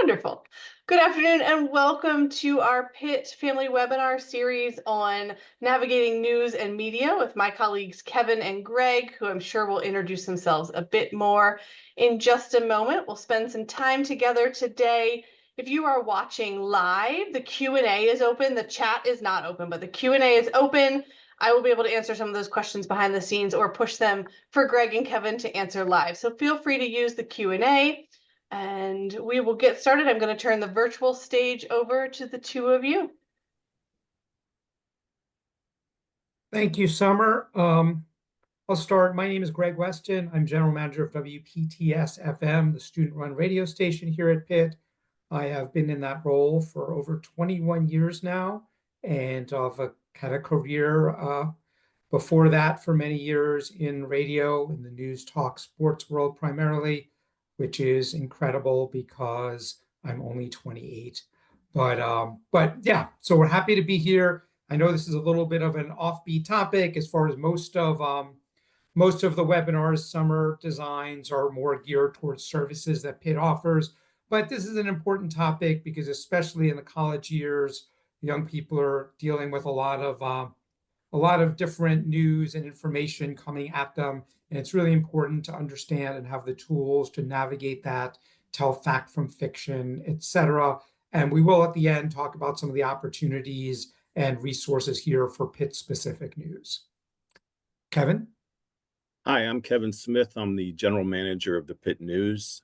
Wonderful. Good afternoon and welcome to our Pitt Family Webinar series on navigating news and media with my colleagues Kevin and Greg, who I'm sure will introduce themselves a bit more in just a moment. We'll spend some time together today. If you are watching live, the Q&A is open. The chat is not open, but the Q&A is open. I will be able to answer some of those questions behind the scenes or push them for Greg and Kevin to answer live. So feel free to use the Q&A. And we will get started. I'm going to turn the virtual stage over to the two of you. Thank you, Summer. I'll start. My name is Greg Weston. I'm General Manager of WPTS FM, the student-run radio station here at Pitt. I have been in that role for over 21 years now, and I've had a career before that for many years in radio, in the news, talk, sports world primarily, which is incredible because I'm only 28. But yeah, so we're happy to be here. I know this is a little bit of an offbeat topic as far as most of the webinars. Summer designs are more geared towards services that Pitt offers, but this is an important topic because especially in the college years, young people are dealing with a lot of different news and information coming at them. And it's really important to understand and have the tools to navigate that, tell fact from fiction, etc. And we will at the end talk about some of the opportunities and resources here for Pitt-specific news. Kevin? Hi, I'm Kevin Smith. I'm the general manager of the Pitt News.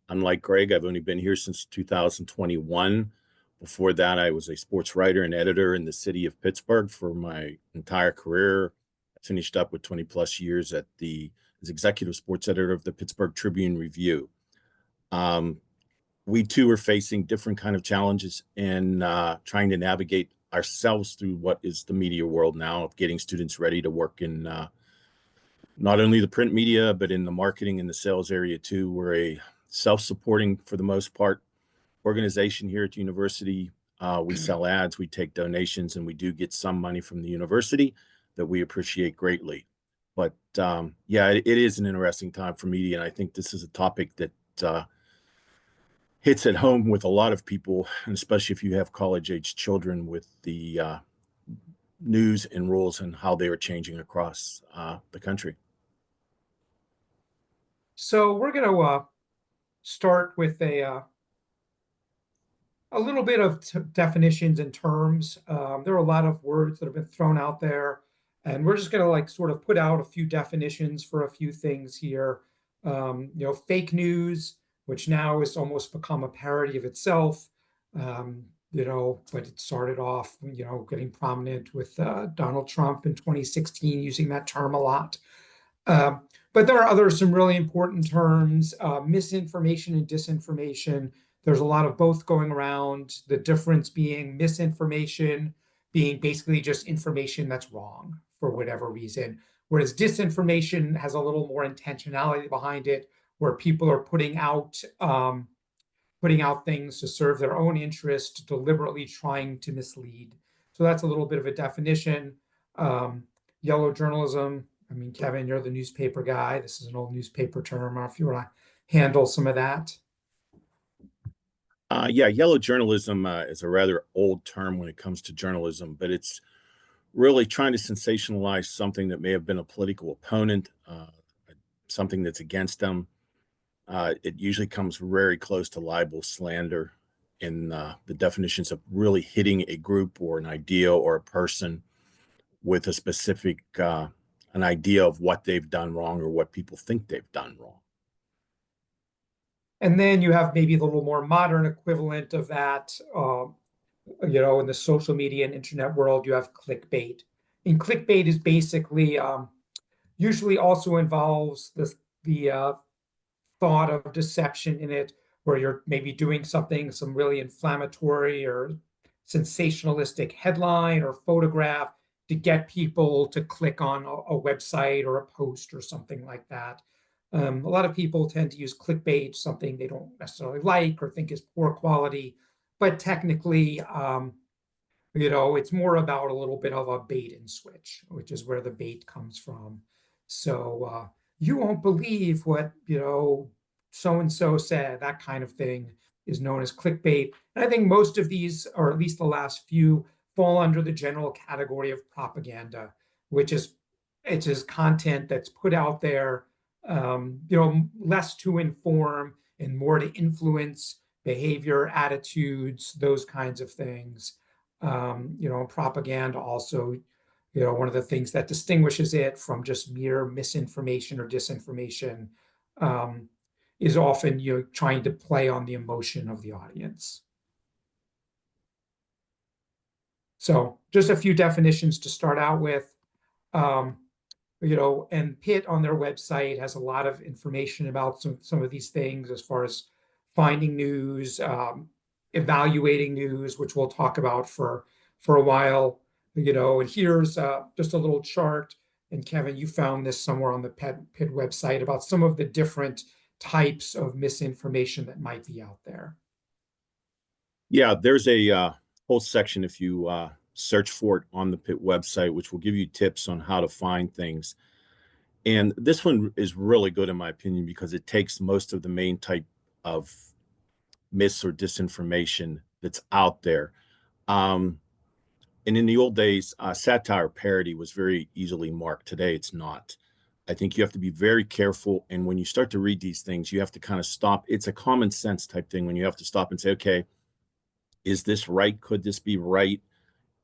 Unlike Greg, I've only been here since 2021. Before that, I was a sports writer and editor in the city of Pittsburgh for my entire career. I finished up with 20 plus years as executive sports editor of the Pittsburgh Tribune Review. We too are facing different kind of challenges in trying to navigate ourselves through what is the media world now, of getting students ready to work in not only the print media, but in the marketing and the sales area too. We're a self-supporting, for the most part, organization here at the university. We sell ads, we take donations, and we do get some money from the university that we appreciate greatly. But yeah, it is an interesting time for media, and I think this is a topic that hits at home with a lot of people, and especially if you have college-age children, with the news and rules and how they are changing across the country. So we're going to start with a little bit of definitions and terms. There are a lot of words that have been thrown out there, and we're just going to sort of put out a few definitions for a few things here. Fake news, which now has almost become a parody of itself, but it started off, getting prominent with Donald Trump in 2016, using that term a lot. But there are some really important terms, misinformation and disinformation. There's a lot of both going around, the difference being misinformation being basically just information that's wrong for whatever reason, whereas disinformation has a little more intentionality behind it, where people are putting out things to serve their own interest, deliberately trying to mislead. So that's a little bit of a definition. Yellow journalism. I mean, Kevin, you're the newspaper guy. This is an old newspaper term, or if you want to handle some of that. Yeah, yellow journalism is a rather old term when it comes to journalism, but it's really trying to sensationalize something that may have been a political opponent, something that's against them. It usually comes very close to libel, slander in the definitions of really hitting a group or an idea or a person with a specific an idea of what they've done wrong or what people think they've done wrong. And then you have maybe the little more modern equivalent of that, in the social media and internet world, you have clickbait. And clickbait is basically usually also involves the thought of deception in it, where you're maybe doing some really inflammatory or sensationalistic headline or photograph to get people to click on a website or a post or something like that. A lot of people tend to use clickbait, something they don't necessarily like or think is poor quality, but technically, it's more about a little bit of a bait and switch, which is where the bait comes from. So you won't believe what, so-and-so said, that kind of thing. is known as clickbait. And I think most of these, or at least the last few, fall under the general category of propaganda, which is it's just content that's put out there, less to inform and more to influence behavior, attitudes, those kinds of things. Propaganda also, one of the things that distinguishes it from just mere misinformation or disinformation, is often trying to play on the emotion of the audience. So just a few definitions to start out with. And Pitt on their website has a lot of information about some of these things as far as finding news, evaluating news, which we'll talk about for a while. And here's just a little chart. And Kevin, you found this somewhere on the Pitt website about some of the different types of misinformation that might be out there. Yeah, there's a whole section if you search for it on the Pitt website, which will give you tips on how to find things. And this one is really good, in my opinion, because it takes most of the main type of myths or disinformation that's out there. And in the old days, satire parody was very easily marked. Today, it's not. I think you have to be very careful. And when you start to read these things, you have to kind of stop. It's a common sense type thing when you have to stop and say, okay, is this right? Could this be right?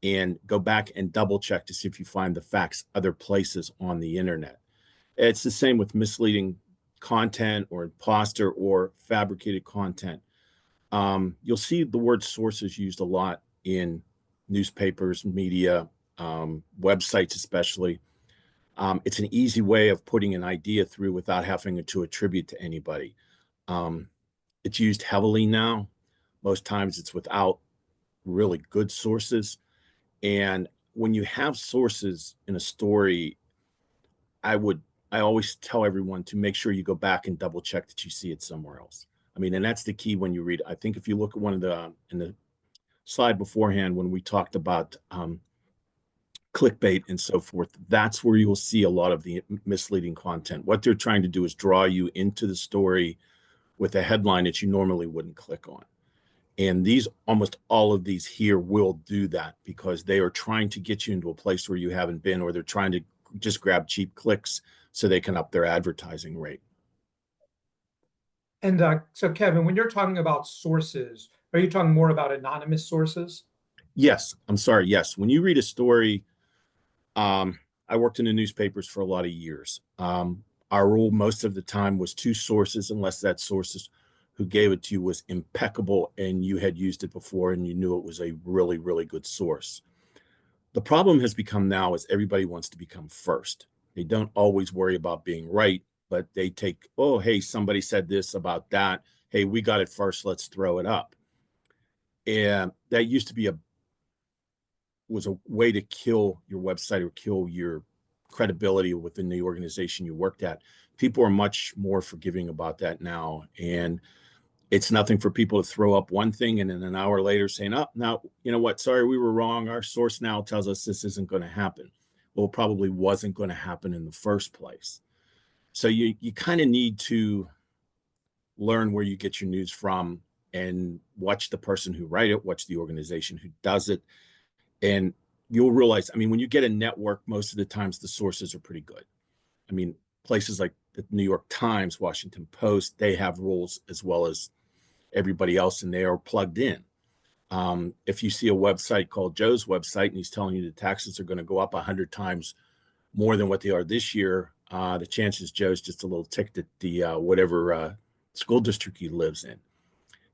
And go back and double check to see if you find the facts other places on the internet. It's the same with misleading content or imposter or fabricated content. You'll see the word sources used a lot in newspapers, media, websites, especially. It's an easy way of putting an idea through without having to attribute to anybody. It's used heavily now. Most times it's without really good sources. And when you have sources in a story, I always tell everyone to make sure you go back and double check that you see it somewhere else. I mean, and that's the key when you read. I think if you look at one of in the slide beforehand, when we talked about clickbait and so forth, that's where you'll see a lot of the misleading content. What they're trying to do is draw you into the story with a headline that you normally wouldn't click on. And almost all of these here will do that because they are trying to get you into a place where you haven't been, or they're trying to just grab cheap clicks so they can up their advertising rate. And so, Kevin, when you're talking about sources, are you talking more about anonymous sources? Yes, I'm sorry. Yes, when you read a story, I worked in the newspapers for a lot of years. Our rule most of the time was two sources, unless that source who gave it to you was impeccable and you had used it before and you knew it was a really, really good source. The problem has become now is everybody wants to become first. They don't always worry about being right, but they take, oh, hey, somebody said this about that. Hey, we got it first. Let's throw it up. And that used to be was a way to kill your website or kill your credibility within the organization you worked at. People are much more forgiving about that now. And it's nothing for people to throw up one thing and then an hour later saying, oh, now, you know what? Sorry, we were wrong. Our source now tells us this isn't going to happen. Well, it probably wasn't going to happen in the first place. So you kind of need to learn where you get your news from and watch the person who write it, watch the organization who does it. And you'll realize, I mean, when you get a network, most of the times the sources are pretty good. I mean, places like the New York Times, Washington Post, they have rules as well as everybody else, and they are plugged in. If you see a website called Joe's website and he's telling you the taxes are going to go up 100 times more than what they are this year, the chances Joe's just a little ticked at the whatever school district he lives in.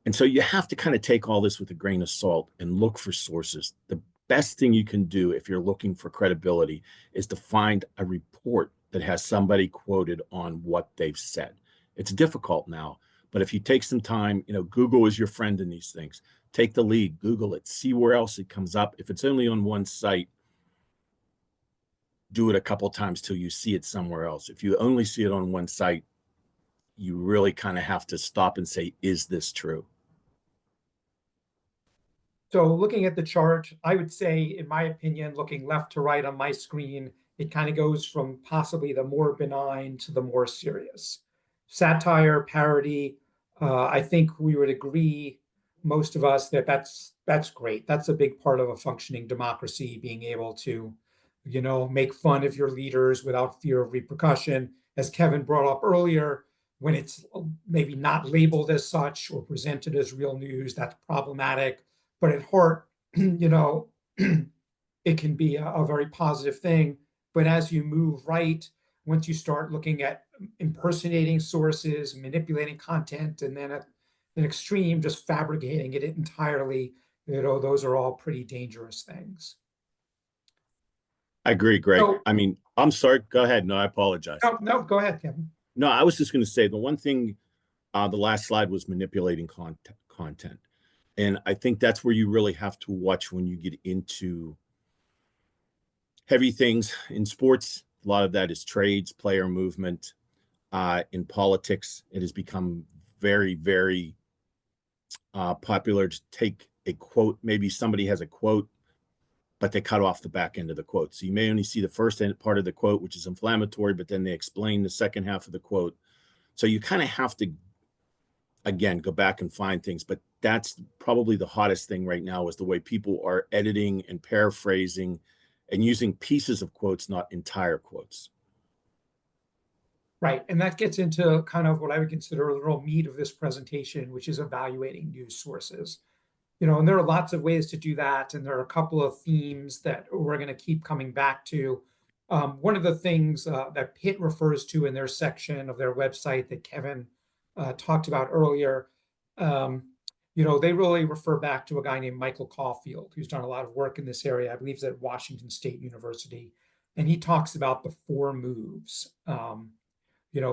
And so you have to kind of take all this with a grain of salt and look for sources. The best thing you can do if you're looking for credibility is to find a report that has somebody quoted on what they've said. It's difficult now, but if you take some time, Google is your friend in these things. Take the lead, Google it, see where else it comes up. If it's only on one site, do it a couple times till you see it somewhere else. If you only see it on one site, you really kind of have to stop and say, is this true? So looking at the chart, I would say, in my opinion, looking left to right on my screen, it kind of goes from possibly the more benign to the more serious. Satire, parody, I think we would agree, most of us, that that's great. That's a big part of a functioning democracy, being able to, make fun of your leaders without fear of repercussion. As Kevin brought up earlier, when it's maybe not labeled as such or presented as real news, that's problematic. But at heart, it can be a very positive thing. But as you move right, once you start looking at impersonating sources, manipulating content, and then at an extreme, just fabricating it entirely, those are all pretty dangerous things. I agree, Greg. So, I mean, I'm sorry. Go ahead. No, I apologize. no, no, go ahead, Kevin. No, I was just going to say the one thing, the last slide was manipulating content. And I think that's where you really have to watch when you get into heavy things in sports. A lot of that is trades, player movement. In politics, it has become very, very popular to take a quote. Maybe somebody has a quote, but they cut off the back end of the quote. So you may only see the first part of the quote, which is inflammatory, but then they explain the second half of the quote. So you kind of have to, again, go back and find things. But that's probably the hottest thing right now, is the way people are editing and paraphrasing and using pieces of quotes, not entire quotes. Right. And that gets into kind of what I would consider the real meat of this presentation, which is evaluating news sources. And there are lots of ways to do that. And there are a couple of themes that we're going to keep coming back to. One of the things that Pitt refers to in their section of their website that Kevin talked about earlier, they really refer back to a guy named Michael Caulfield, who's done a lot of work in this area. I believe he's at Washington State University. And he talks about the four moves.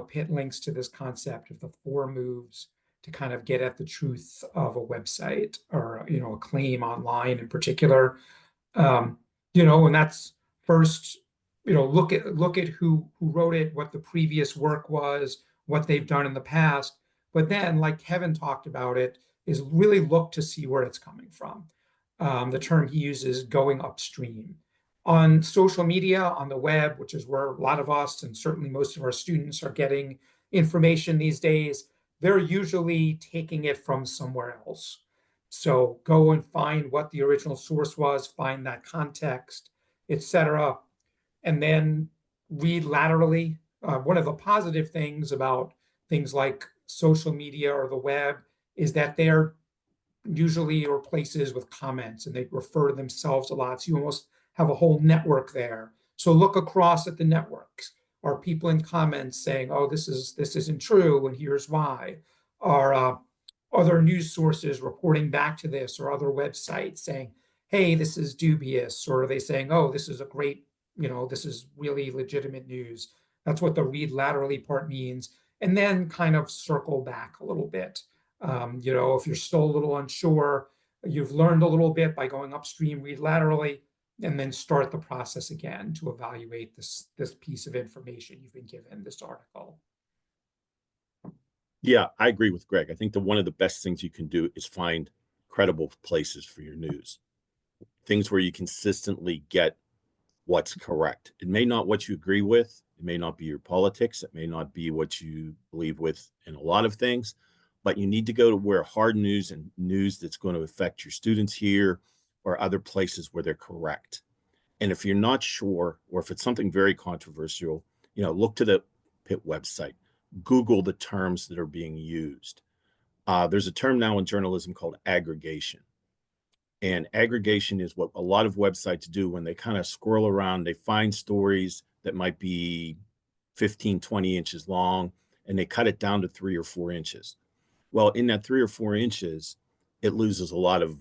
Pitt links to this concept of the four moves to kind of get at the truth of a website or, a claim online in particular. And that's first, look at who wrote it, what the previous work was, what they've done in the past. But then, like Kevin talked about it, is really look to see where it's coming from. The term he uses, going upstream. On social media, on the web, which is where a lot of us and certainly most of our students are getting information these days, they're usually taking it from somewhere else. So go and find what the original source was, find that context, etc., and then read laterally. One of the positive things about things like social media or the web is that they're usually or places with comments, and they refer to themselves a lot. So you almost have a whole network there. So look across at the networks. Are people in comments saying, "Oh, this isn't true, and here's why"? Are other news sources reporting back to this, or other websites saying, "Hey, this is dubious," or are they saying, "Oh, this is a great, this is really legitimate news"? That's what the read laterally part means. And then kind of circle back a little bit. If you're still a little unsure, you've learned a little bit by going upstream, read laterally, and then start the process again to evaluate this piece of information you've been given, this article. Yeah, I agree with Greg. I think that one of the best things you can do is find credible places for your news, things where you consistently get what's correct. It may not what you agree with. It may not be your politics. It may not be what you believe with in a lot of things, but you need to go to where hard news and news that's going to affect your students here or other places where they're correct. And if you're not sure, or if it's something very controversial, look to the Pitt website, Google the terms that are being used. There's a term now in journalism called aggregation. And aggregation is what a lot of websites do when they kind of scroll around. They find stories that might be 15, 20 inches long, and they cut it down to 3 or 4 inches. Well, in that 3 or 4 inches, it loses a lot of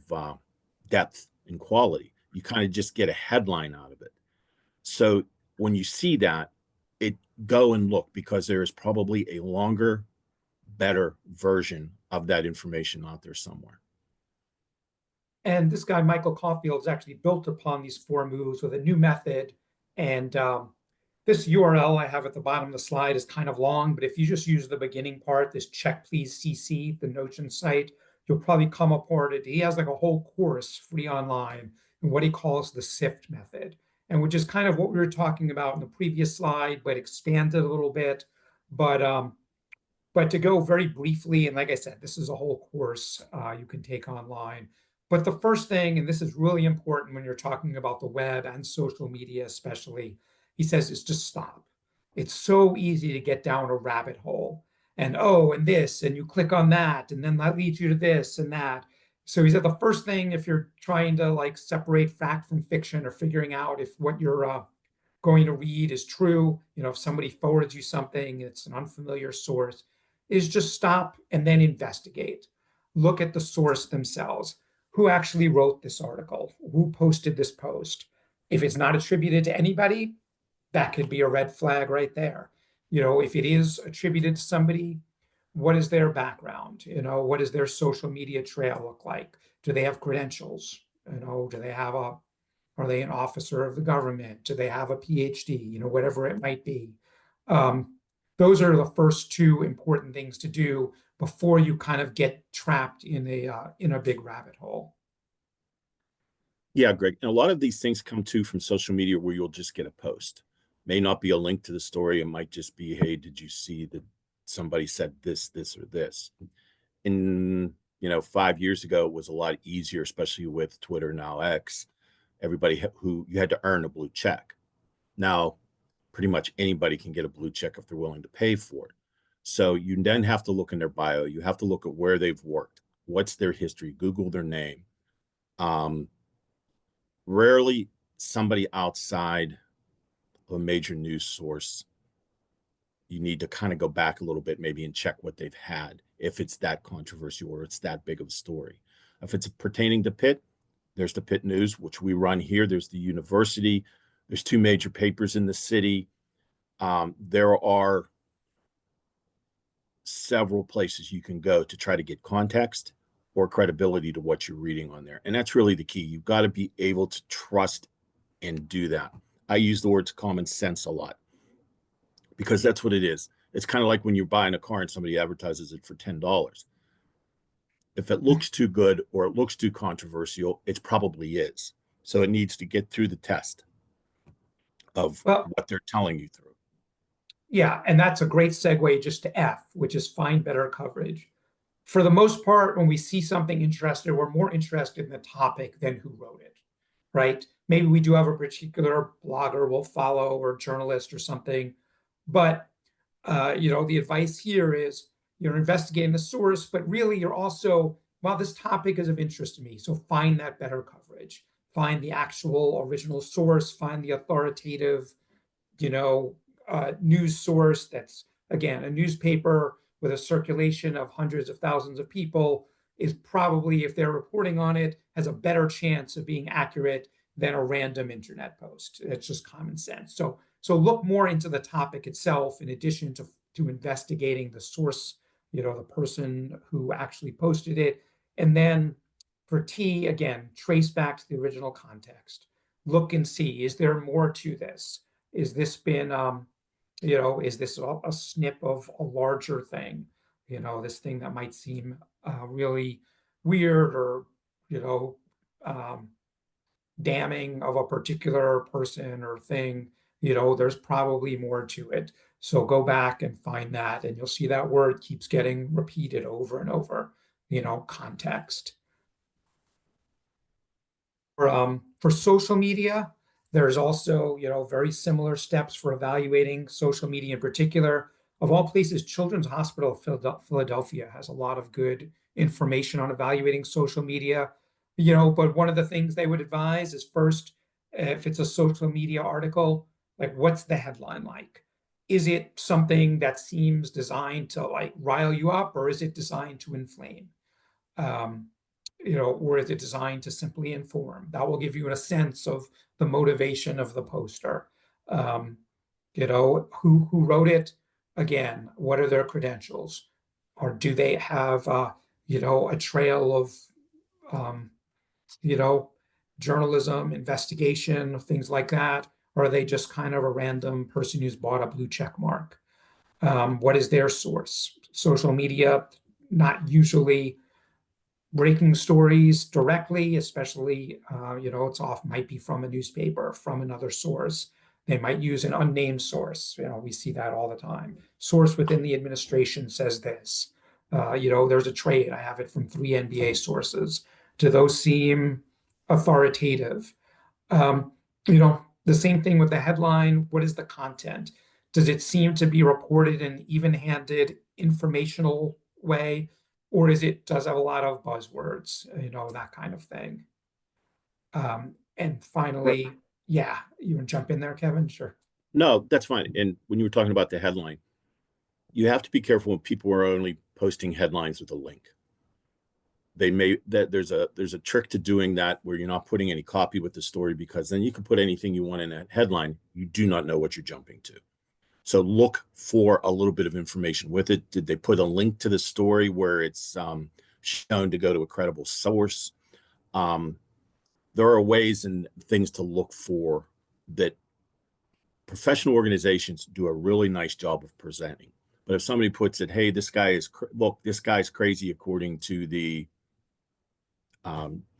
depth and quality. You kind of just get a headline out of it. So when you see that, go and look, because there is probably a longer, better version of that information out there somewhere. And this guy, Michael Caulfield, has actually built upon these four moves with a new method. And this URL I have at the bottom of the slide is kind of long, but if you just use the beginning part, this check please CC, the Notion site, you'll probably come upon it. He has like a whole course free online in what he calls the SIFT method, and which is kind of what we were talking about in the previous slide, but expanded a little bit. But But to go very briefly, and like I said, this is a whole course you can take online. But the first thing, and this is really important when you're talking about the web and social media, especially, he says, is just stop. It's so easy to get down a rabbit hole and oh, and this, and you click on that, and then that leads you to this and that. So he said the first thing, if you're trying to like separate fact from fiction or figuring out if what you're going to read is true, if somebody forwards you something, it's an unfamiliar source, is just stop and then investigate. Look at the source themselves. Who actually wrote this article? Who posted this post? If it's not attributed to anybody, that could be a red flag right there. If it is attributed to somebody, what is their background? What does their social media trail look like? Do they have credentials? Do they have are they an officer of the government? Do they have a PhD? Whatever it might be. Those are the first two important things to do before you kind of get trapped in a big rabbit hole. Yeah, Greg. And a lot of these things come too from social media where you'll just get a post. May not be a link to the story. It might just be, hey, did you see that somebody said this, or this? And 5 years ago, it was a lot easier, especially with Twitter, now X. Everybody who you had to earn a blue check. Now, pretty much anybody can get a blue check if they're willing to pay for it. So you then have to look in their bio. You have to look at where they've worked. What's their history? Google their name. Rarely somebody outside of a major news source. You need to kind of go back a little bit maybe and check what they've had, if it's that controversial or it's that big of a story. If it's pertaining to Pitt, there's the Pitt News, which we run here. There's the university. There's two major papers in the city. There are several places you can go to try to get context or credibility to what you're reading on there. And that's really the key. You've got to be able to trust and do that. I use the words common sense a lot because that's what it is. It's kind of like when you're buying a car and somebody advertises it for $10. If it looks too good or it looks too controversial, it probably is. So it needs to get through the test of what they're telling you through. Yeah, and that's a great segue just to F, which is find better coverage. For the most part, when we see something interesting, we're more interested in the topic than who wrote it, right? Maybe we do have a particular blogger we'll follow or journalist or something, but the advice here is you're investigating the source, but really you're also, well, this topic is of interest to me, so find that better coverage. Find the actual original source, find the authoritative, news source that's, again, a newspaper with a circulation of hundreds of thousands of people is probably, if they're reporting on it, has a better chance of being accurate than a random internet post. It's just common sense. So look more into the topic itself in addition to investigating the source, the person who actually posted it. And then for T, again, trace back to the original context. Look and see, is there more to this? Is this been, is this a snip of a larger thing? This thing that might seem really weird or, damning of a particular person or thing, there's probably more to it. So go back and find that, and you'll see that word keeps getting repeated over and over, context. For social media, there's also, very similar steps for evaluating social media in particular. Of all places, Children's Hospital of Philadelphia has a lot of good information on evaluating social media. But one of the things they would advise is first, if it's a social media article, like what's the headline like? Is it something that seems designed to like rile you up, or is it designed to inflame? Or is it designed to simply inform? That will give you a sense of the motivation of the poster. Who wrote it? Again, what are their credentials? Or do they have, a trail of, journalism, investigation, things like that? Or are they just kind of a random person who's bought a blue check mark? What is their source? Social media, not usually breaking stories directly, especially, it's might be from a newspaper, from another source. They might use an unnamed source. We see that all the time. Source within the administration says this. There's a trade. I have it from 3 NBA sources. Do those seem authoritative? Um, the same thing with the headline. What is the content? Does it seem to be reported in an even-handed, informational way, or does it have a lot of buzzwords, that kind of thing? And finally, yeah, you want to jump in there, Kevin? Sure. No, that's fine. And when you were talking about the headline, you have to be careful when people are only posting headlines with a link. There's a trick to doing that where you're not putting any copy with the story, because then you can put anything you want in that headline. You do not know what you're jumping to. So look for a little bit of information with it. Did they put a link to the story where it's shown to go to a credible source? There are ways and things to look for that professional organizations do a really nice job of presenting. But if somebody puts it, hey, this guy's crazy according to the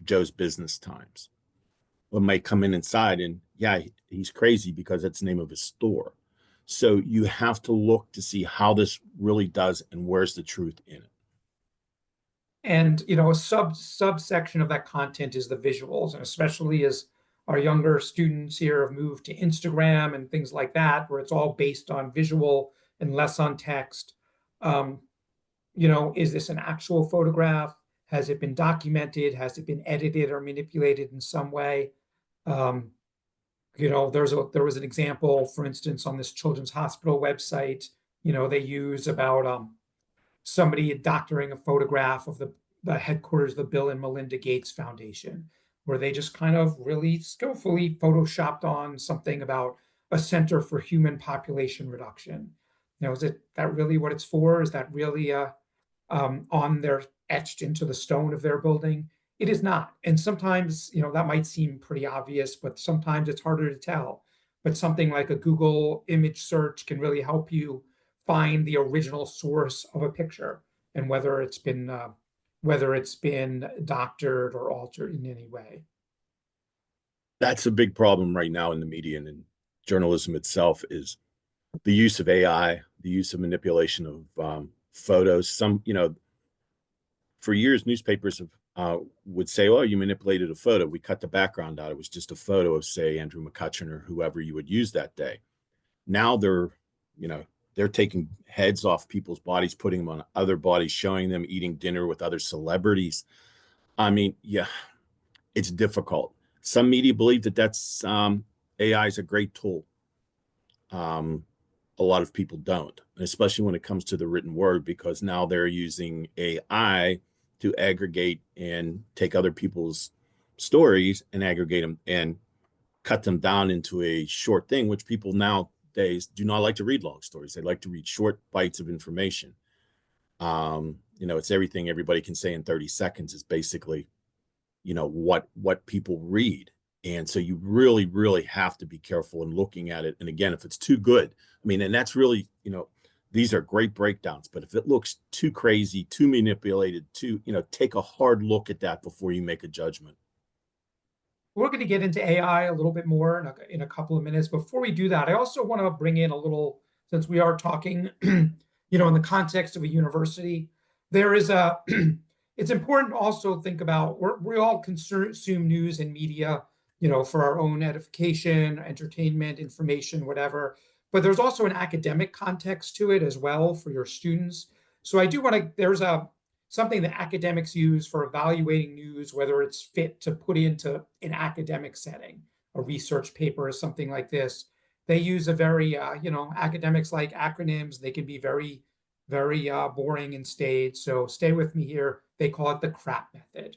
Joe's Business Times, well, might come inside and yeah, he's crazy because that's the name of his store. So you have to look to see how this really does and where's the truth in it. And a subsection of that content is the visuals, and especially as our younger students here have moved to Instagram and things like that, where it's all based on visual and less on text. Is this an actual photograph? Has it been documented? Has it been edited or manipulated in some way? There was an example, for instance, on this Children's Hospital website. They use about somebody doctoring a photograph of the headquarters of the Bill and Melinda Gates Foundation, where they just kind of really skillfully photoshopped on something about a Center for Human Population Reduction. Is that really what it's for? Is that really on their etched into the stone of their building? It is not. And sometimes, that might seem pretty obvious, but sometimes it's harder to tell. But something like a Google image search can really help you find the original source of a picture and whether it's been doctored or altered in any way. That's a big problem right now in the media and in journalism itself, is the use of AI, the use of manipulation of photos. For years, newspapers would say, "Oh, you manipulated a photo. We cut the background out. It was just a photo of, say, Andrew McCutcheon or whoever you would use that day." Now they're taking heads off people's bodies, putting them on other bodies, showing them eating dinner with other celebrities. I mean, yeah, it's difficult. Some media believe that that's AI is a great tool. A lot of people don't, especially when it comes to the written word, because now they're using AI to aggregate and take other people's stories and aggregate them and cut them down into a short thing, which people nowadays do not like to read long stories. They like to read short bites of information. It's everything everybody can say in 30 seconds is basically, what people read. And so you really, really have to be careful in looking at it. And again, if it's too good, and that's really, these are great breakdowns, but if it looks too crazy, too manipulated, take a hard look at that before you make a judgment. We're going to get into AI a little bit more in a couple of minutes. Before we do that, I also want to bring in a little, since we are talking, in the context of a university, there is it's important to also think about, we all consume news and media, for our own edification, entertainment, information, whatever. But there's also an academic context to it as well for your students. So I do want to, there's something that academics use for evaluating news, whether it's fit to put into an academic setting, a research paper or something like this. They use a very, academics like acronyms. They can be very, very boring and staid. So stay with me here. They call it the CRAP method.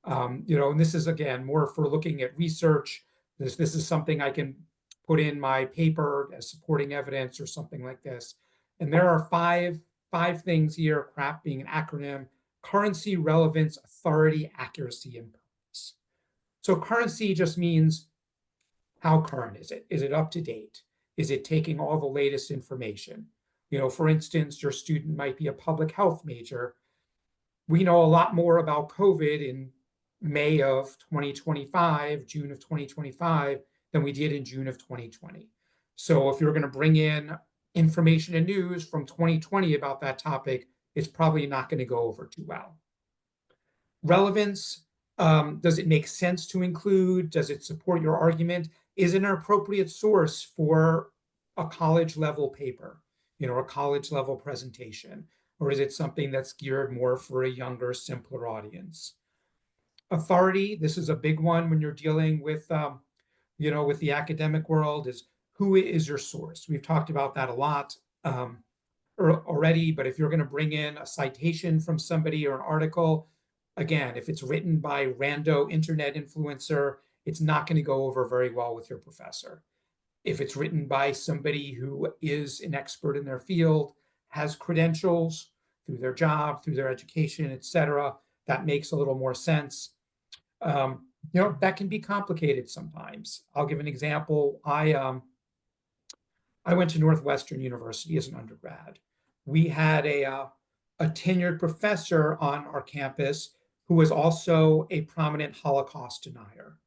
And this is, again, more for looking at research. This is something I can put in my paper as supporting evidence or something like this. And there are five things here, CRAP being an acronym: currency, relevance, authority, accuracy, and purpose. So currency just means, how current is it? Is it up to date? Is it taking all the latest information? For instance, your student might be a public health major. We know a lot more about COVID in May of 2025, June of 2025, than we did in June of 2020. So if you're going to bring in information and news from 2020 about that topic, it's probably not going to go over too well. Relevance, does it make sense to include? Does it support your argument? Is it an appropriate source for a college level paper, a college level presentation? Or is it something that's geared more for a younger, simpler audience? Authority, this is a big one when you're dealing with, with the academic world, is who is your source? We've talked about that a lot already, but if you're going to bring in a citation from somebody or an article, again, if it's written by rando internet influencer, it's not going to go over very well with your professor. If it's written by somebody who is an expert in their field, has credentials through their job, through their education, etc., that makes a little more sense. That can be complicated sometimes. I'll give an example. I went to Northwestern University as an undergrad. We had a tenured professor on our campus who was also a prominent Holocaust denier.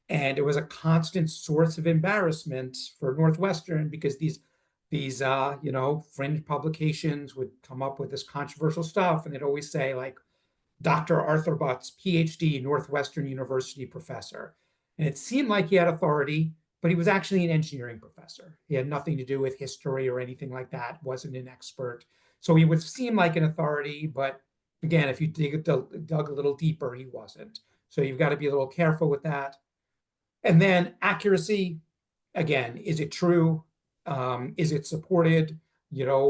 And it was a constant source of embarrassment for Northwestern because these fringe publications would come up with this controversial stuff, and they'd always say, like, Dr. Arthur Butts, PhD, Northwestern University professor. And it seemed like he had authority, but he was actually an engineering professor. He had nothing to do with history or anything like that, wasn't an expert. So he would seem like an authority, but again, if you dug a little deeper, he wasn't. So you've got to be a little careful with that. And then accuracy, again, is it true? Is it supported,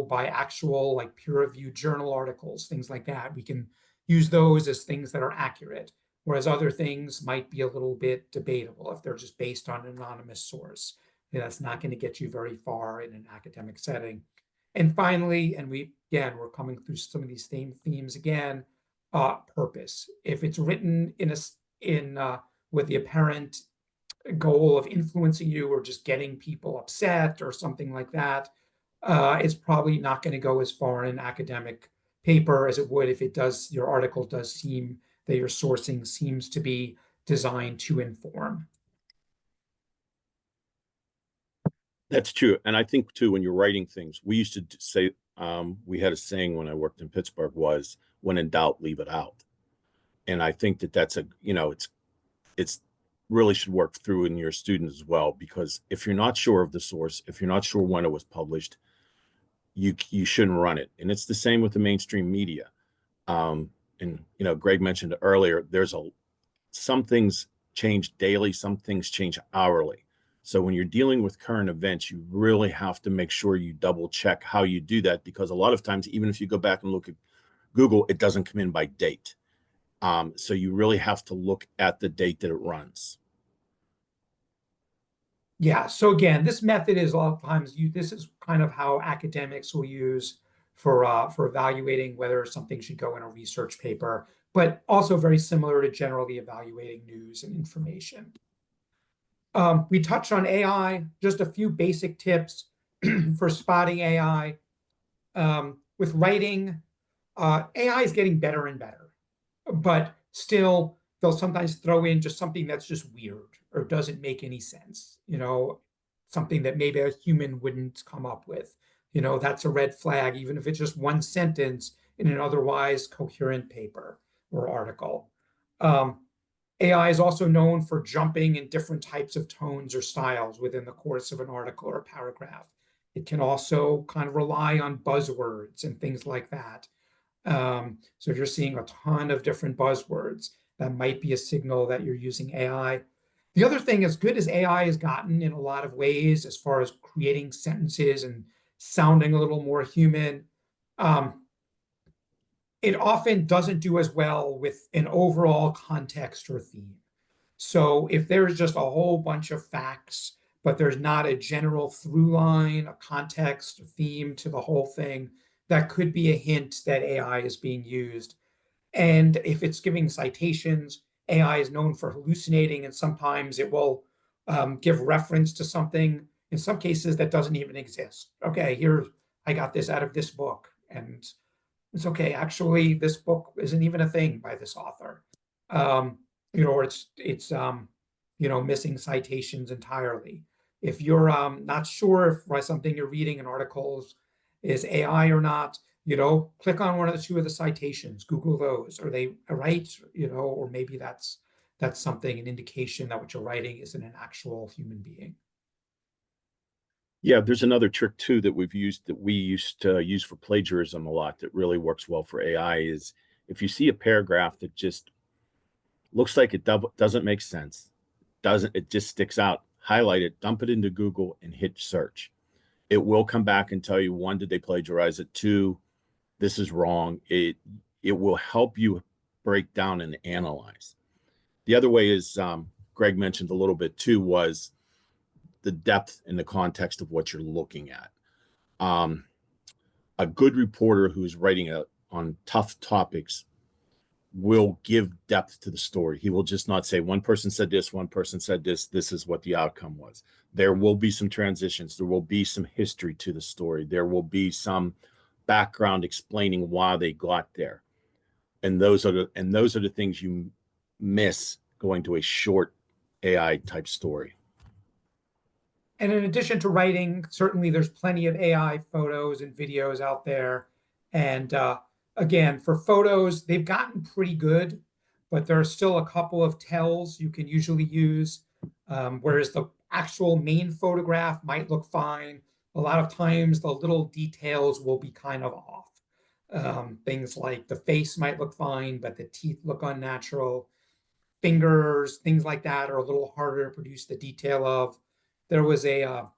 by actual like peer-reviewed journal articles, things like that? We can use those as things that are accurate, whereas other things might be a little bit debatable if they're just based on an anonymous source. That's not going to get you very far in an academic setting. And finally, and we're coming through some of these same themes again, purpose. If it's written with the apparent goal of influencing you or just getting people upset or something like that, it's probably not going to go as far in an academic paper as it would if your article does seem that your sourcing seems to be designed to inform. That's true. And I think too, when you're writing things, we used to say, we had a saying when I worked in Pittsburgh was, when in doubt, leave it out. And I think that's it's really should work through in your students as well, because if you're not sure of the source, if you're not sure when it was published, you shouldn't run it. And it's the same with the mainstream media. And Greg mentioned earlier, some things change daily, some things change hourly. So when you're dealing with current events, you really have to make sure you double check how you do that, because a lot of times, even if you go back and look at Google, it doesn't come in by date. So you really have to look at the date that it runs. Yeah. So again, this method is a lot of times this is kind of how academics will use for evaluating whether something should go in a research paper, but also very similar to generally evaluating news and information. We touched on AI, just a few basic tips for spotting AI. With writing, AI is getting better and better, but still they'll sometimes throw in just something that's just weird or doesn't make any sense, something that maybe a human wouldn't come up with. That's a red flag, even if it's just one sentence in an otherwise coherent paper or article. AI is also known for jumping in different types of tones or styles within the course of an article or paragraph. It can also kind of rely on buzzwords and things like that. So if you're seeing a ton of different buzzwords, that might be a signal that you're using AI. The other thing, as good as AI has gotten in a lot of ways, as far as creating sentences and sounding a little more human, it often doesn't do as well with an overall context or theme. So if there's just a whole bunch of facts, but there's not a general through line, a context, a theme to the whole thing, that could be a hint that AI is being used. And if it's giving citations, AI is known for hallucinating, and sometimes it will give reference to something, in some cases, that doesn't even exist. Okay, here, I got this out of this book, and it's okay. Actually, this book isn't even a thing by this author. Or it's missing citations entirely. If you're not sure if something you're reading, an article is AI or not, click on one of the two of the citations, Google those. Are they right? Or maybe that's something, an indication that what you're writing isn't an actual human being. Yeah, there's another trick too that we used to use for plagiarism a lot that really works well for AI is if you see a paragraph that just looks like it doesn't make sense, it just sticks out, highlight it, dump it into Google and hit search. It will come back and tell you, one, did they plagiarize it? Two, this is wrong. It will help you break down and analyze. The other way is Greg mentioned a little bit too, was the depth and the context of what you're looking at. A good reporter who's writing on tough topics will give depth to the story. He will just not say one person said this, one person said this, this is what the outcome was. There will be some transitions. There will be some history to the story. There will be some background explaining why they got there. And those are the things you miss going to a short AI type story. And in addition to writing, certainly there's plenty of AI photos and videos out there. And again, for photos, they've gotten pretty good, but there are still a couple of tells you can usually use. Whereas the actual main photograph might look fine, a lot of times the little details will be kind of off. Things like the face might look fine, but the teeth look unnatural. Fingers, things like that are a little harder to produce the detail of. There was a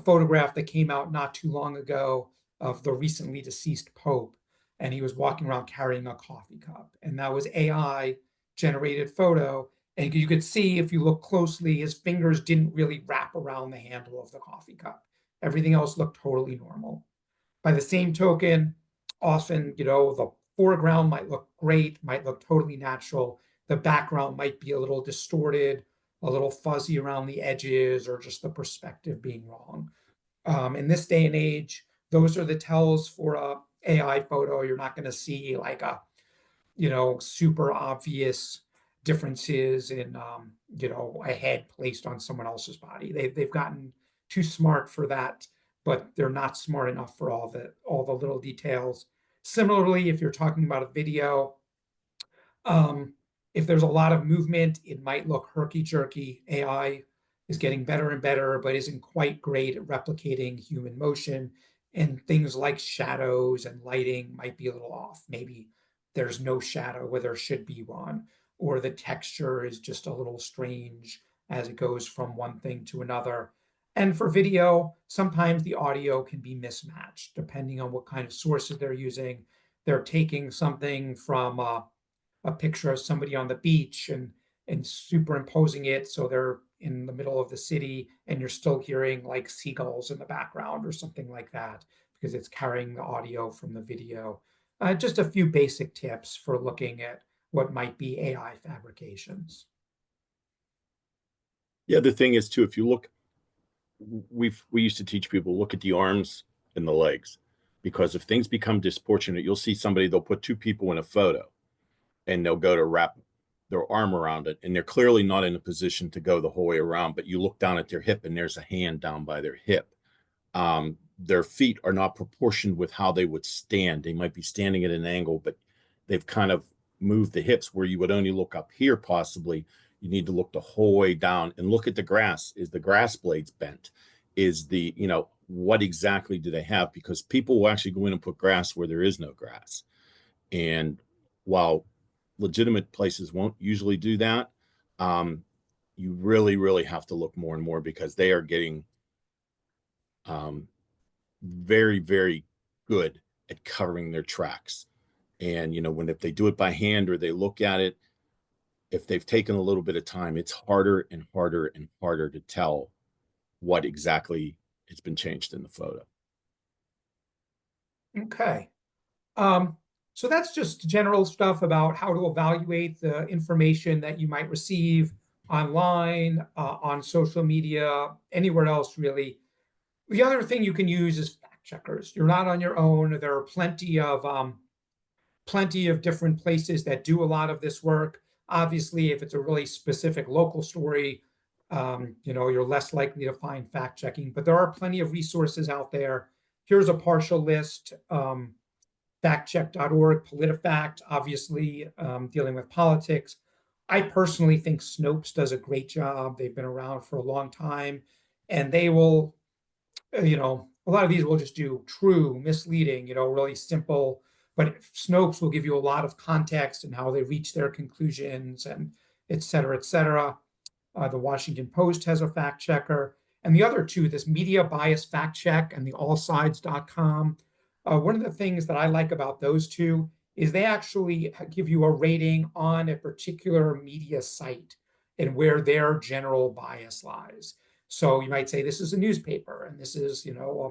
photograph that came out not too long ago of the recently deceased Pope, and he was walking around carrying a coffee cup. And that was AI generated photo. And you could see, if you look closely, his fingers didn't really wrap around the handle of the coffee cup. Everything else looked totally normal. By the same token, often, the foreground might look great, might look totally natural. The background might be a little distorted, a little fuzzy around the edges, or just the perspective being wrong. In this day and age, those are the tells for a AI photo. You're not going to see like a, super obvious differences in, a head placed on someone else's body. They've gotten too smart for that, but they're not smart enough for all the little details. Similarly, if you're talking about a video, if there's a lot of movement, it might look herky-jerky. AI is getting better and better, but isn't quite great at replicating human motion. And things like shadows and lighting might be a little off. Maybe there's no shadow where there should be one, or the texture is just a little strange as it goes from one thing to another. And for video, sometimes the audio can be mismatched depending on what kind of sources they're using. They're taking something from a picture of somebody on the beach and superimposing it so they're in the middle of the city and you're still hearing like seagulls in the background or something like that because it's carrying the audio from the video. Just a few basic tips for looking at what might be AI fabrications. Yeah, the thing is too, if you look, we used to teach people, look at the arms and the legs, because if things become disproportionate, you'll see somebody, they'll put two people in a photo and they'll go to wrap their arm around it, and they're clearly not in a position to go the whole way around, but you look down at their hip and there's a hand down by their hip. Their feet are not proportioned with how they would stand. They might be standing at an angle, but they've kind of moved the hips where you would only look up here possibly. You need to look the whole way down and look at the grass. Is the grass blades bent? Is the, what exactly do they have? Because people will actually go in and put grass where there is no grass. And while legitimate places won't usually do that, you really, really have to look more and more because they are getting very, very good at covering their tracks. And, if they do it by hand or they look at it, if they've taken a little bit of time, it's harder and harder and harder to tell what exactly has been changed in the photo. Okay. So that's just general stuff about how to evaluate the information that you might receive online, on social media, anywhere else really. The other thing you can use is fact checkers. You're not on your own. There are plenty of different places that do a lot of this work. Obviously, if it's a really specific local story, You're less likely to find fact checking, but there are plenty of resources out there. Here's a partial list. Factcheck.org, PolitiFact, obviously dealing with politics. I personally think Snopes does a great job. They've been around for a long time, and they will, a lot of these will just do true, misleading, really simple. But Snopes will give you a lot of context and how they reach their conclusions and et cetera, et cetera. The Washington Post has a fact checker. And the other two, this Media Bias Fact Check and the allsides.com. One of the things that I like about those two is they actually give you a rating on a particular media site and where their general bias lies. So you might say this is a newspaper and this is, a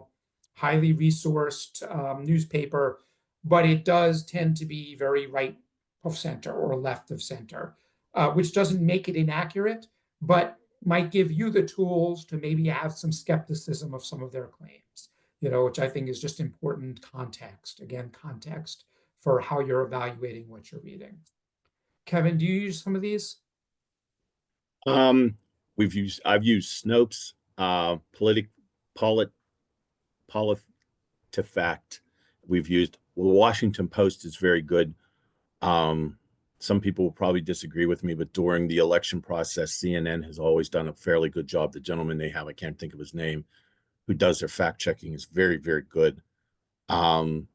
highly resourced newspaper, but it does tend to be very right of center or left of center, which doesn't make it inaccurate, but might give you the tools to maybe have some skepticism of some of their claims, which I think is just important context. Again, context for how you're evaluating what you're reading. Kevin, do you use some of these? I've used Snopes, PolitiFact. We've used, well, the Washington Post is very good. Some people will probably disagree with me, but during the election process, CNN has always done a fairly good job. The gentleman they have, I can't think of his name, who does their fact checking is very, very good. And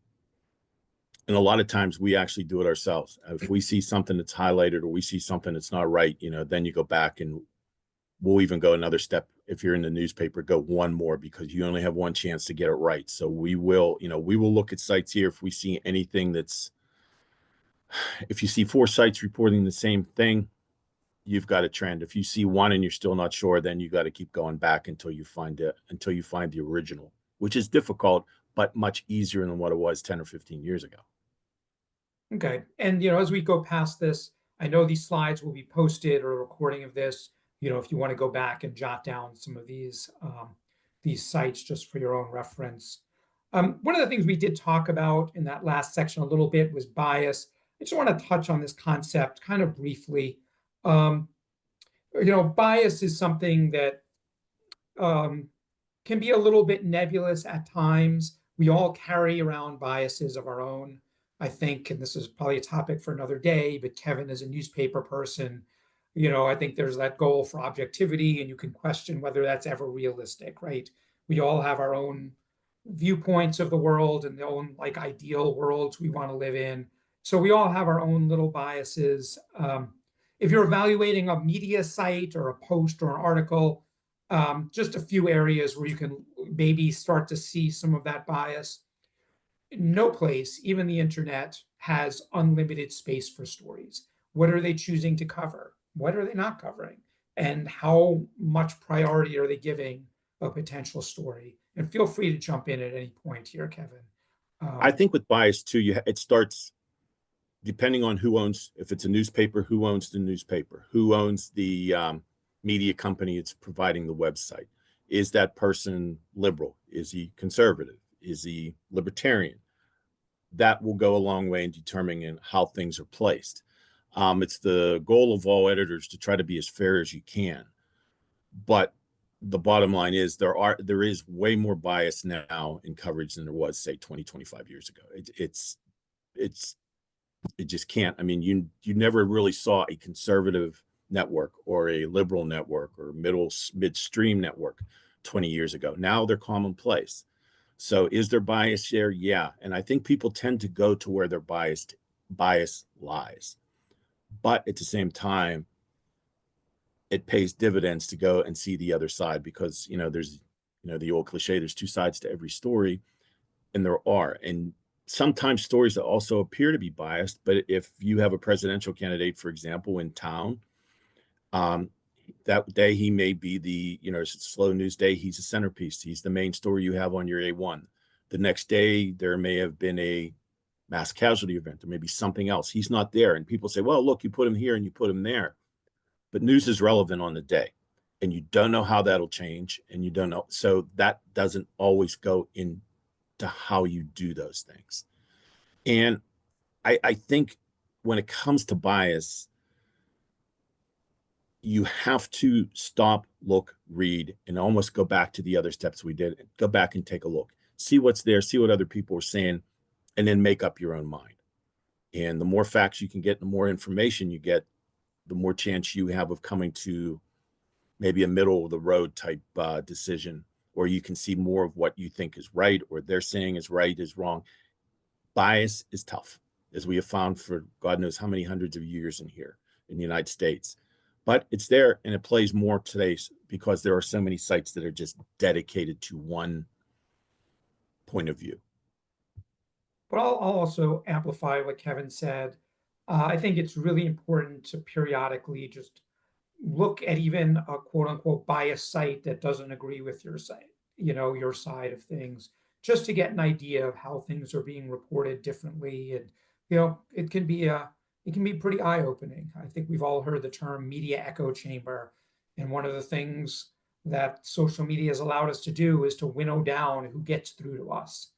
a lot of times we actually do it ourselves. If we see something that's highlighted or we see something that's not right, then you go back and we'll even go another step. If you're in the newspaper, go one more because you only have one chance to get it right. So we will look at sites here. If we see anything if you see 4 sites reporting the same thing, you've got a trend. If you see one and you're still not sure, then you got to keep going back until you find the original, which is difficult, but much easier than what it was 10 or 15 years ago. Okay. And, as we go past this, I know these slides will be posted or a recording of this, if you want to go back and jot down some of these sites just for your own reference. One of the things we did talk about in that last section a little bit was bias. I just want to touch on this concept kind of briefly. Bias is something that can be a little bit nebulous at times. We all carry around biases of our own, I think, and this is probably a topic for another day, but Kevin is a newspaper person. I think there's that goal for objectivity, and you can question whether that's ever realistic, right? We all have our own viewpoints of the world and their own ideal worlds we want to live in. So we all have our own little biases. If you're evaluating a media site or a post or an article, just a few areas where you can maybe start to see some of that bias. No place, even the internet, has unlimited space for stories. What are they choosing to cover? What are they not covering? And how much priority are they giving a potential story? And feel free to jump in at any point here, Kevin. I think with bias too, it starts depending on who owns, if it's a newspaper, who owns the newspaper, who owns the media company it's providing the website. Is that person liberal? Is he conservative? Is he libertarian? That will go a long way in determining how things are placed. It's the goal of all editors to try to be as fair as you can. But the bottom line is there is way more bias now in coverage than there was, say, 20, 25 years ago. It just can't. I mean, you never really saw a conservative network or a liberal network or midstream network 20 years ago. Now they're commonplace. So is there bias there? Yeah. And I think people tend to go to where their bias lies. But at the same time, it pays dividends to go and see the other side because, there's, the old cliche, there's 2 sides to every story, and there are. And sometimes stories that also appear to be biased, but if you have a presidential candidate, for example, in town, that day he may be it's a slow news day, he's a centerpiece, he's the main story you have on your A1. The next day there may have been a mass casualty event, there may be something else, he's not there, and people say, well, look, you put him here and you put him there. But news is relevant on the day, and you don't know how that'll change, and you don't know, so that doesn't always go into how you do those things. And I think when it comes to bias, you have to stop, look, read, and almost go back to the other steps we did. Go back and take a look, see what's there, see what other people are saying, and then make up your own mind. And the more facts you can get, the more information you get, the more chance you have of coming to maybe a middle of the road type decision, or you can see more of what you think is right or they're saying is right is wrong. Bias is tough, as we have found for God knows how many hundreds of years in here in the United States. But it's there, and it plays more today because there are so many sites that are just dedicated to one point of view. But I'll also amplify what Kevin said. I think it's really important to periodically just look at even a quote unquote biased site that doesn't agree with your site, your side of things, just to get an idea of how things are being reported differently. And, it can be pretty eye-opening. I think we've all heard the term media echo chamber. And one of the things that social media has allowed us to do is to winnow down who gets through to us.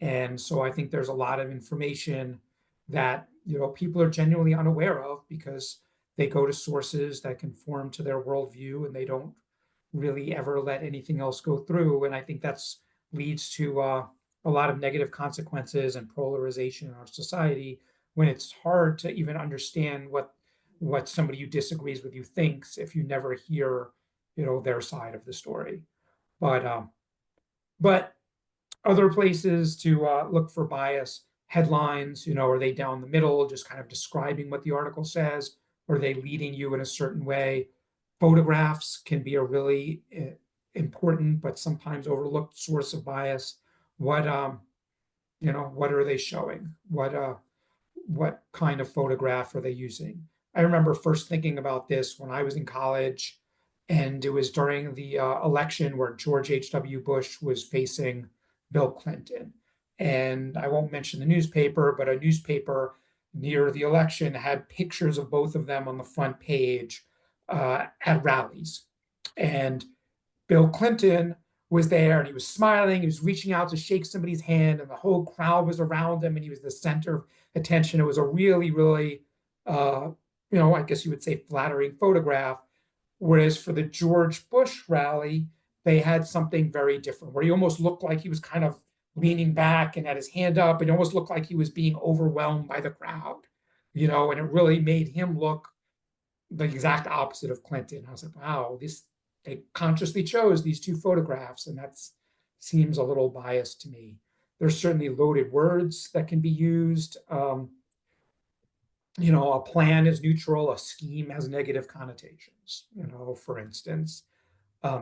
And so I think there's a lot of information that, people are genuinely unaware of because they go to sources that conform to their worldview and they don't really ever let anything else go through. And I think that's leads to a lot of negative consequences and polarization in our society when it's hard to even understand what somebody who disagrees with you thinks if you never hear, their side of the story. But other places to look for bias headlines, are they down the middle, just kind of describing what the article says, or are they leading you in a certain way? Photographs can be a really important but sometimes overlooked source of bias. What are they showing? What kind of photograph are they using? I remember first thinking about this when I was in college, and it was during the election where George H.W. Bush was facing Bill Clinton. And I won't mention the newspaper, but a newspaper near the election had pictures of both of them on the front page at rallies. And Bill Clinton was there and he was smiling. He was reaching out to shake somebody's hand, and the whole crowd was around him, and he was the center of attention. It was a really, really, I guess you would say flattering photograph. Whereas for the George Bush rally, they had something very different where he almost looked like he was kind of leaning back and had his hand up, and it almost looked like he was being overwhelmed by the crowd, and it really made him look the exact opposite of Clinton. I was like, wow, they consciously chose these two photographs, and that seems a little biased to me. There's certainly loaded words that can be used. A plan is neutral, a scheme has negative connotations, for instance.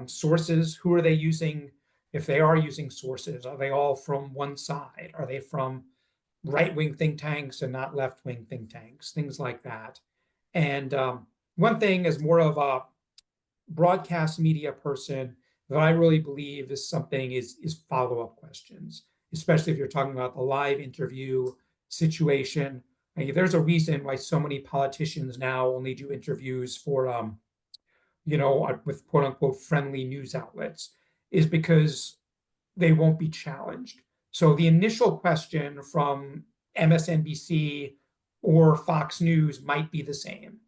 Sources, who are they using? If they are using sources, are they all from one side? Are they from right-wing think tanks and not left-wing think tanks? Things like that. And one thing as more of a broadcast media person that I really believe is something is follow-up questions, especially if you're talking about the live interview situation. There's a reason why so many politicians now only do interviews for with quote unquote friendly news outlets, is because they won't be challenged. So the initial question from MSNBC or Fox News might be the same.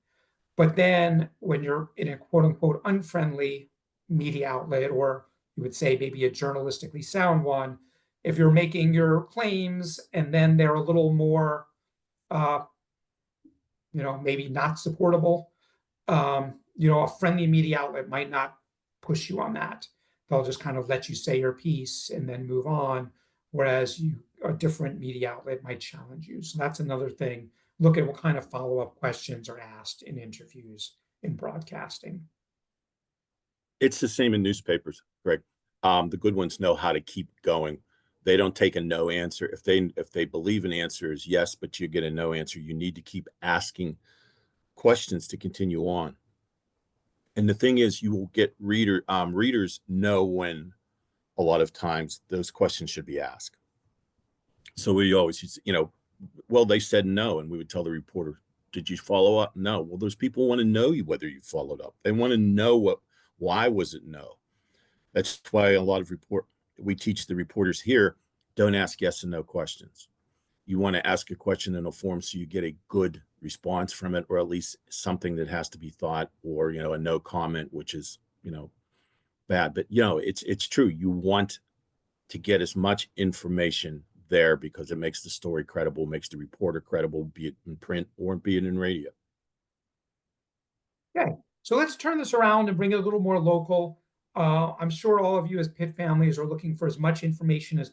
But then when you're in a quote unquote unfriendly media outlet, or you would say maybe a journalistically sound one, if you're making your claims and then they're a little more, maybe not supportable, a friendly media outlet might not push you on that. They'll just kind of let you say your piece and then move on. Whereas a different media outlet might challenge you. So that's another thing. Look at what kind of follow-up questions are asked in interviews in broadcasting. It's the same in newspapers, Greg. The good ones know how to keep going. They don't take a no answer. If they believe an answer is yes, but you get a no answer, you need to keep asking questions to continue on. And the thing is, you will get readers know when a lot of times those questions should be asked. So we always, well, they said no, and we would tell the reporter, did you follow up? No. Well, those people want to know whether you followed up. They want to know why was it no? That's why a lot of we teach the reporters here, don't ask yes and no questions. You want to ask a question in a form so you get a good response from it, or at least something that has to be thought, or, you know, a no comment, which is, you know, bad. But, you know, it's true. You want to get as much information there because it makes the story credible, makes the reporter credible, be it in print or be it in radio. Okay, so let's turn this around and bring it a little more local. I'm sure all of you as Pitt families are looking for as much information as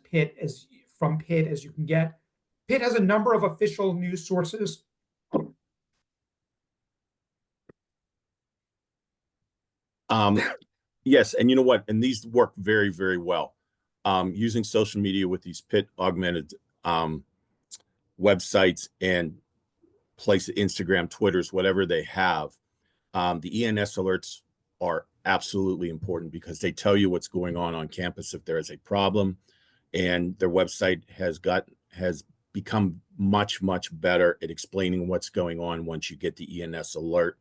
from Pitt as you can get. Pitt has a number of official news sources. Yes, and you know what? And these work very, very well. Using social media with these Pitt augmented websites and Instagram, Twitters, whatever they have. The ENS alerts are absolutely important because they tell you what's going on campus if there is a problem, and their website has become much better at explaining what's going on once you get the ENS alert.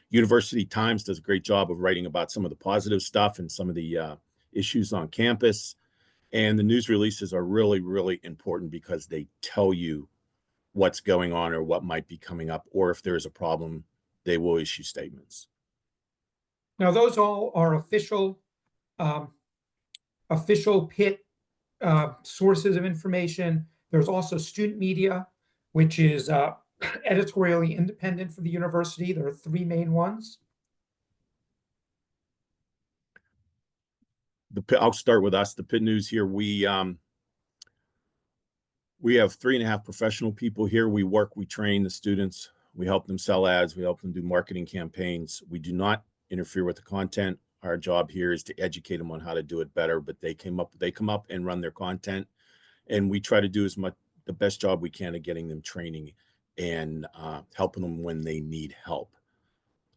University Times does a great job of writing about some of the positive stuff and some of the issues on campus. And the news releases are really important because they tell you what's going on or what might be coming up, or if there's a problem, they will issue statements. Now, those all are official Pitt sources of information. There's also student media, which is editorially independent for the university. There are three main ones. I'll start with us. The Pitt News here. We have 3.5 professional people here. We train the students. We help them sell ads. We help them do marketing campaigns. We do not interfere with the content. Our job here is to educate them on how to do it better, but they come up and run their content, and we try to do the best job we can of getting them training and helping them when they need help.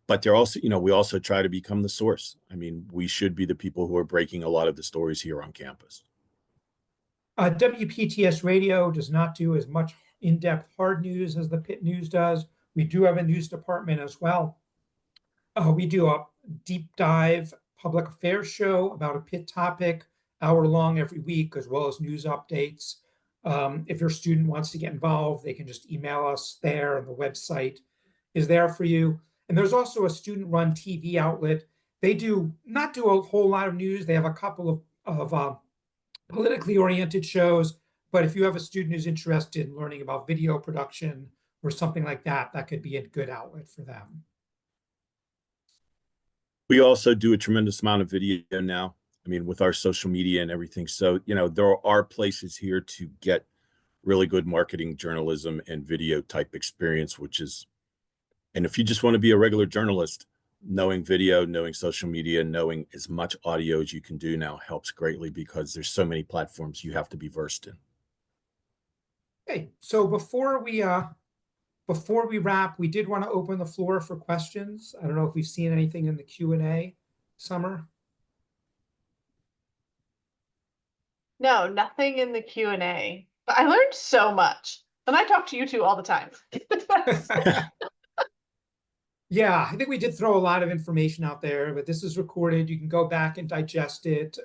But they're also, you know, we also try to become the source. I mean, we should be the people who are breaking a lot of the stories here on campus. WPTS Radio does not do as much in-depth hard news as the Pitt News does. We do have a news department as well. We do a deep dive public affairs show about a Pitt topic, hour long every week, as well as news updates. If your student wants to get involved, they can just email us there, and the website is there for you. And there's also a student-run TV outlet. They do not do a whole lot of news. They have a couple of politically oriented shows, but if you have a student who's interested in learning about video production or something like that, that could be a good outlet for them. We also do a tremendous amount of video now. I mean, with our social media and everything. So, you know, there are places here to get really good marketing journalism and video type experience, and if you just want to be a regular journalist, knowing video, knowing social media, knowing as much audio as you can do now helps greatly because there's so many platforms you have to be versed in. Okay, so before we wrap, we did want to open the floor for questions. I don't know if we've seen anything in the Q&A, Summer. No, nothing in the Q&A. But I learned so much. And I talk to you two all the time. Yeah, I think we did throw a lot of information out there, but this is recorded. You can go back and digest it.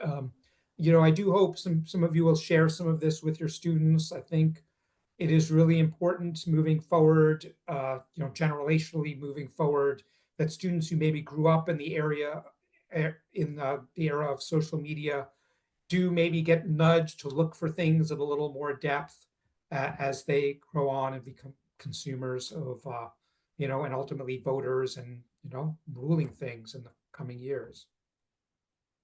You know, I do hope some of you will share some of this with your students. I think it is really important moving forward, you know, generationally moving forward, that students who maybe grew up in the area, in the era of social media, do maybe get nudged to look for things at a little more depth as they grow on and become consumers of, you know, and ultimately voters and, you know, ruling things in the coming years.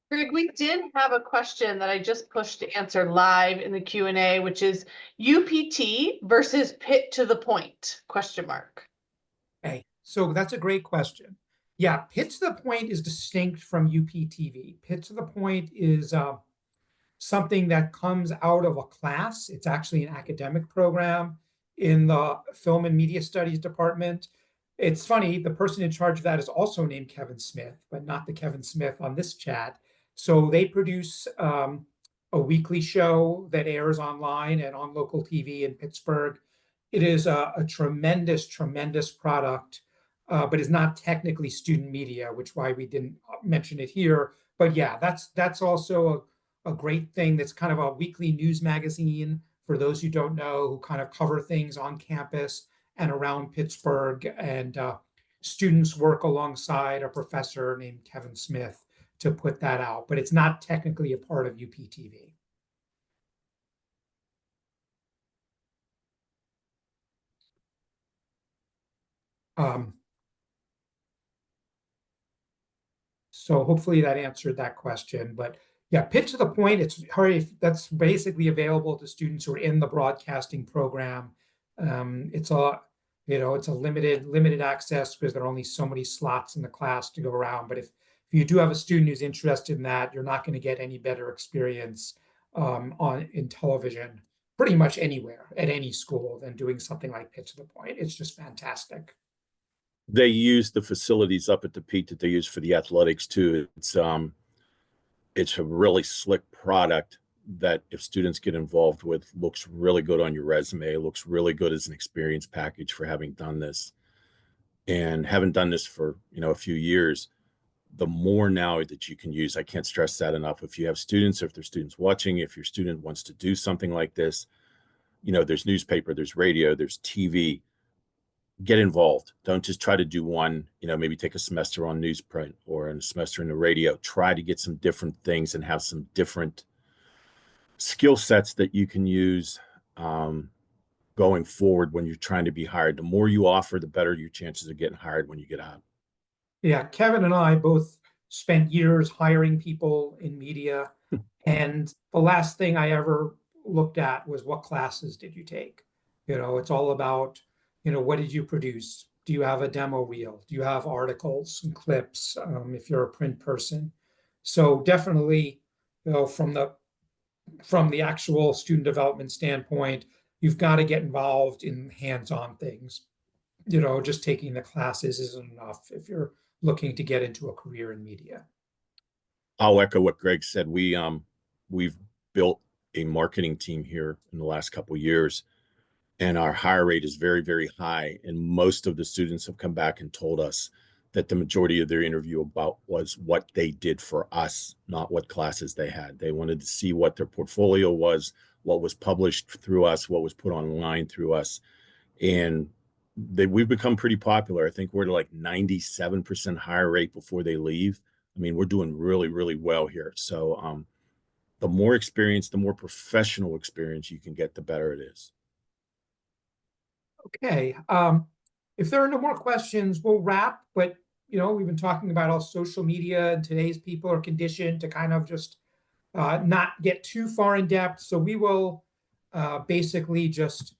Greg, we did have a question that I just pushed to answer live in the Q&A, which is UPT versus Pitt to the point, question mark. Okay, so that's a great question. Yeah, Pitt to the point is distinct from UPTV. Pitt to the point is something that comes out of a class. It's actually an academic program in the Film and Media Studies department. It's funny, the person in charge of that is also named Kevin Smith, but not the Kevin Smith on this chat. So they produce a weekly show that airs online and on local TV in Pittsburgh. It is a tremendous product, but is not technically student media, which is why we didn't mention it here. But yeah, that's also a great thing. That's kind of a weekly news magazine for those who don't know, who kind of cover things on campus and around Pittsburgh. And students work alongside a professor named Kevin Smith to put that out, but it's not technically a part of UPTV. So hopefully that answered that question. But yeah, Pitt to the Point, that's basically available to students who are in the broadcasting program. It's a limited access because there are only so many slots in the class to go around. But if you do have a student who's interested in that, you're not going to get any better experience in television pretty much anywhere at any school than doing something like Pitt to the Point. It's just fantastic. They use the facilities up at the Pitt that they use for the athletics too. It's a really slick product that if students get involved with, looks really good on your resume, looks really good as an experience package for having done this. And having done this for, a few years, the more now that you can use, I can't stress that enough. If you have students, if there's students watching, if your student wants to do something like this, there's newspaper, there's radio, there's TV. Get involved. Don't just try to do one, maybe take a semester on newsprint or a semester in the radio. Try to get some different things and have some different skill sets that you can use going forward when you're trying to be hired. The more you offer, the better your chances of getting hired when you get out. Yeah, Kevin and I both spent years hiring people in media. And the last thing I ever looked at was what classes did you take? It's all about, what did you produce? Do you have a demo reel? Do you have articles and clips if you're a print person? So definitely, from the actual student development standpoint, you've got to get involved in hands-on things. Just taking the classes isn't enough if you're looking to get into a career in media. I'll echo what Greg said. We've built a marketing team here in the last couple of years, and our hire rate is very, very high. And most of the students have come back and told us that the majority of their interview about was what they did for us, not what classes they had. They wanted to see what their portfolio was, what was published through us, what was put online through us. And we've become pretty popular. I think we're at like 97% hire rate before they leave. I mean, we're doing really, really well here. So the more experience, the more professional experience you can get, the better it is. Okay. If there are no more questions, we'll wrap. But, we've been talking about all social media, and today's people are conditioned to kind of just not get too far in depth. So we will basically just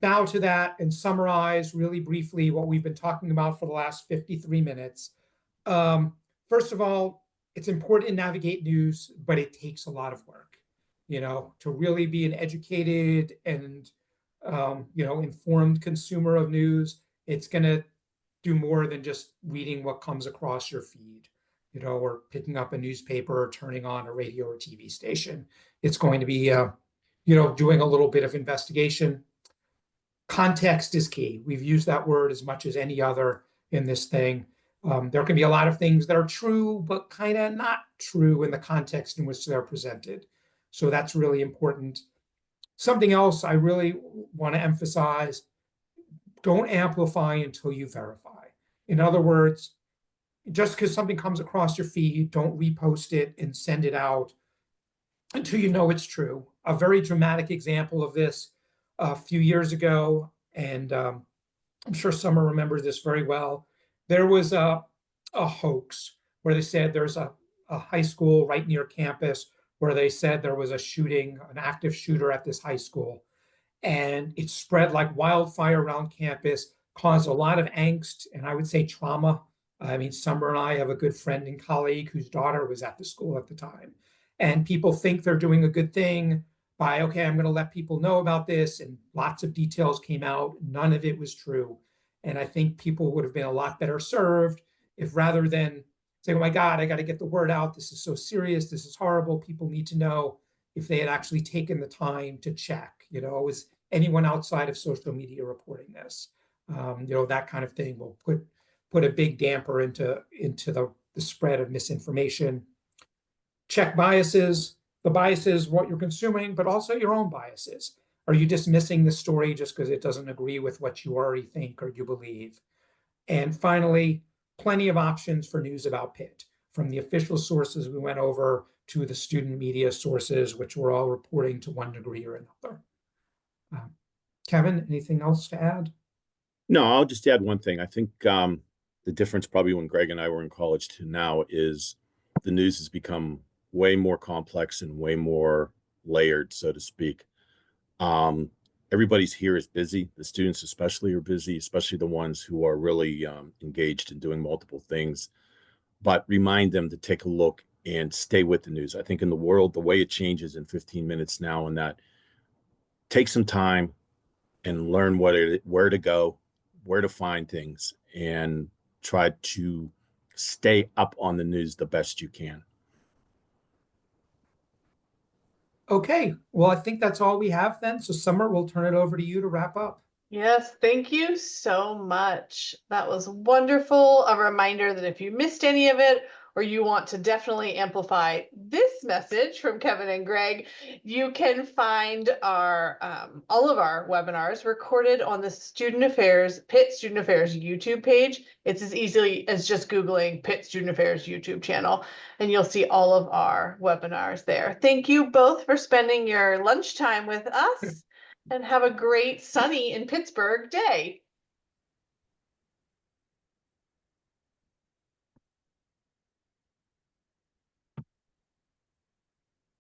bow to that and summarize really briefly what we've been talking about for the last 53 minutes. First of all, it's important to navigate news, but it takes a lot of work, to really be an educated and, informed consumer of news. It's going to do more than just reading what comes across your feed, or picking up a newspaper or turning on a radio or TV station. It's going to be, doing a little bit of investigation. Context is key. We've used that word as much as any other in this thing. There can be a lot of things that are true, but kind of not true in the context in which they're presented. So that's really important. Something else I really want to emphasize, don't amplify until you verify. In other words, just because something comes across your feed, don't repost it and send it out until you know it's true. A very dramatic example of this a few years ago, and I'm sure Summer remembers this very well. There was a hoax where they said there's a high school right near campus where they said there was a shooting, an active shooter at this high school. And it spread like wildfire around campus, caused a lot of angst and I would say trauma. I mean, Summer and I have a good friend and colleague whose daughter was at the school at the time. And people think they're doing a good thing by, okay, I'm going to let people know about this. And lots of details came out. None of it was true. And I think people would have been a lot better served if rather than saying, oh my God, I got to get the word out. This is so serious. This is horrible. People need to know, if they had actually taken the time to check, was anyone outside of social media reporting this? That kind of thing will put a big damper into the spread of misinformation. Check biases. The biases, what you're consuming, but also your own biases. Are you dismissing the story just because it doesn't agree with what you already think or you believe? And finally, plenty of options for news about Pitt, from the official sources we went over to the student media sources, which we're all reporting to one degree or another. Kevin, anything else to add? No, I'll just add one thing. I think the difference probably when Greg and I were in college to now is the news has become way more complex and way more layered, so to speak. Everybody's here is busy. The students especially are busy, especially the ones who are really engaged in doing multiple things. But remind them to take a look and stay with the news. I think in the world, the way it changes in 15 minutes now, and that take some time and learn where to go, where to find things, and try to stay up on the news the best you can. Okay, well, I think that's all we have then. So Summer, we'll turn it over to you to wrap up. Yes, thank you so much. That was wonderful. A reminder that if you missed any of it, or you want to definitely amplify this message from Kevin and Greg, you can find our all of our webinars recorded on the Pitt Student Affairs YouTube page. It's as easily as just Googling Pitt Student Affairs YouTube channel, and you'll see all of our webinars there. Thank you both for spending your lunchtime with us, and have a great sunny in Pittsburgh day.